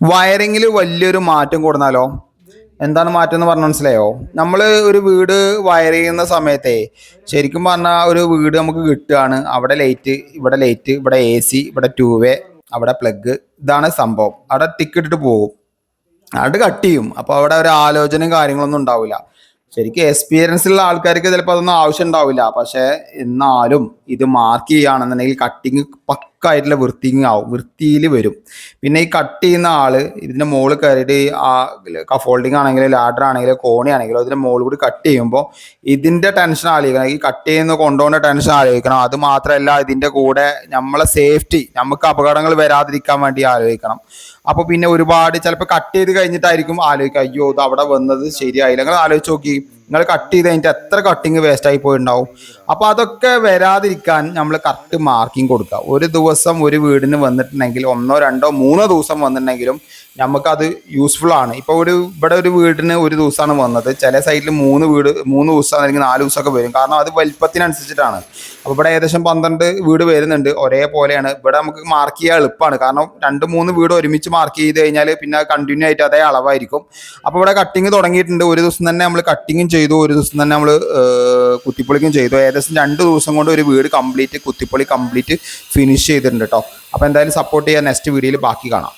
വയറിങ്ങിൽ വലിയൊരു മാറ്റം കൊടുത്താലോ? എന്താണ് മാറ്റം എന്ന് പറഞ്ഞാൽ മനസ്സിലായോ? നമ്മൾ ഒരു വീട് വയർ ചെയ്യുന്ന സമയത്തെ ശരിക്കും പറഞ്ഞാൽ ഒരു വീട് നമുക്ക് കിട്ടുകയാണ്. അവിടെ ലൈറ്റ്, ഇവിടെ ലൈറ്റ്, ഇവിടെ എ സി, ഇവിടെ ടൂ വേ, അവിടെ പ്ലഗ്, ഇതാണ് സംഭവം. അവിടെ ടിക്കറ്റിട്ട് പോകും, അവിടെ കട്ട് ചെയ്യും. അപ്പോൾ അവിടെ ഒരു ആലോചനയും കാര്യങ്ങളൊന്നും ഉണ്ടാവില്ല. ശരിക്കും എക്സ്പീരിയൻസ് ഉള്ള ആൾക്കാർക്ക് ചിലപ്പോൾ അതൊന്നും ആവശ്യം ഉണ്ടാവില്ല. പക്ഷേ എന്നാലും ഇത് മാർക്ക് ചെയ്യുകയാണെന്നുണ്ടെങ്കിൽ കട്ടിങ് പക്കായിട്ടുള്ള വൃത്തിയിൽ വരും. പിന്നെ ഈ കട്ട് ചെയ്യുന്ന ആള് ഇതിന്റെ മുകളിൽ കയറിയിട്ട് ആ ഫോൾഡിങ് ആണെങ്കിലും ലാഡർ ആണെങ്കിലും കോണി ആണെങ്കിലും ഇതിന്റെ മുകളിൽ കൂടി കട്ട് ചെയ്യുമ്പോൾ ഇതിന്റെ ടെൻഷൻ ആലോചിക്കണം. ഈ കട്ട് ചെയ്യുന്ന കൊണ്ടുപോകുന്ന ടെൻഷൻ ആലോചിക്കണം. അത് മാത്രമല്ല ഇതിന്റെ കൂടെ നമ്മളെ സേഫ്റ്റി, നമുക്ക് അപകടങ്ങൾ വരാതിരിക്കാൻ വേണ്ടി ആലോചിക്കണം. അപ്പോൾ പിന്നെ ഒരുപാട് ചിലപ്പോൾ കട്ട് ചെയ്ത് കഴിഞ്ഞിട്ടായിരിക്കും ആലോചിക്കുക, അയ്യോ ഇത് അവിടെ വന്നത് ശരിയായില്ല. നിങ്ങൾ ആലോചിച്ച് നോക്കി, നിങ്ങൾ കട്ട് ചെയ്ത് കഴിഞ്ഞിട്ട് എത്ര കട്ടിങ് വേസ്റ്റ് ആയി പോയിട്ടുണ്ടാവും. അപ്പോൾ അതൊക്കെ വരാതിരിക്കാൻ നമ്മൾ കറക്റ്റ് മാർക്കിങ് കൊടുക്കുക. ഒരു ദിവസം ഒരു വീടിന് വന്നിട്ടുണ്ടെങ്കിൽ 1, 2, 3 ദിവസം വന്നിട്ടുണ്ടെങ്കിലും നമുക്കത് യൂസ്ഫുൾ ആണ്. ഇപ്പോൾ ഇവിടെ ഒരു വീടിന് ഒരു ദിവസമാണ് വന്നത്, ചില സൈറ്റിൽ 3 ദിവസം അല്ലെങ്കിൽ 4 ദിവസമൊക്കെ വരും. കാരണം അത് വലിപ്പത്തിനനുസരിച്ചിട്ടാണ്. അപ്പോൾ ഇവിടെ ഏകദേശം 12 വീട് വരുന്നുണ്ട്, ഒരേപോലെയാണ്. ഇവിടെ നമുക്ക് മാർക്ക് ചെയ്യാൻ എളുപ്പമാണ്. കാരണം 2-3 വീട് ഒരുമിച്ച് മാർക്ക് ചെയ്ത് കഴിഞ്ഞാൽ പിന്നെ കണ്ടിന്യൂ ആയിട്ട് അതേ അളവായിരിക്കും. അപ്പോൾ ഇവിടെ കട്ടിങ് തുടങ്ങിയിട്ടുണ്ട്. ഒരു ദിവസം തന്നെ നമ്മൾ കട്ടിങ്ങും ചെയ്തു, ഒരു ദിവസം തന്നെ നമ്മൾ കുത്തിപ്പൊളിക്കും ചെയ്തു. ഏകദേശം 2 ദിവസം കൊണ്ട് ഒരു വീട് കുത്തിപ്പൊളി കംപ്ലീറ്റ് ഫിനിഷ് ചെയ്തിട്ടുണ്ട് കേട്ടോ. അപ്പോൾ എന്തായാലും സപ്പോർട്ട് ചെയ്യാൻ നെക്സ്റ്റ് വീഡിയോയിൽ ബാക്കി കാണാം.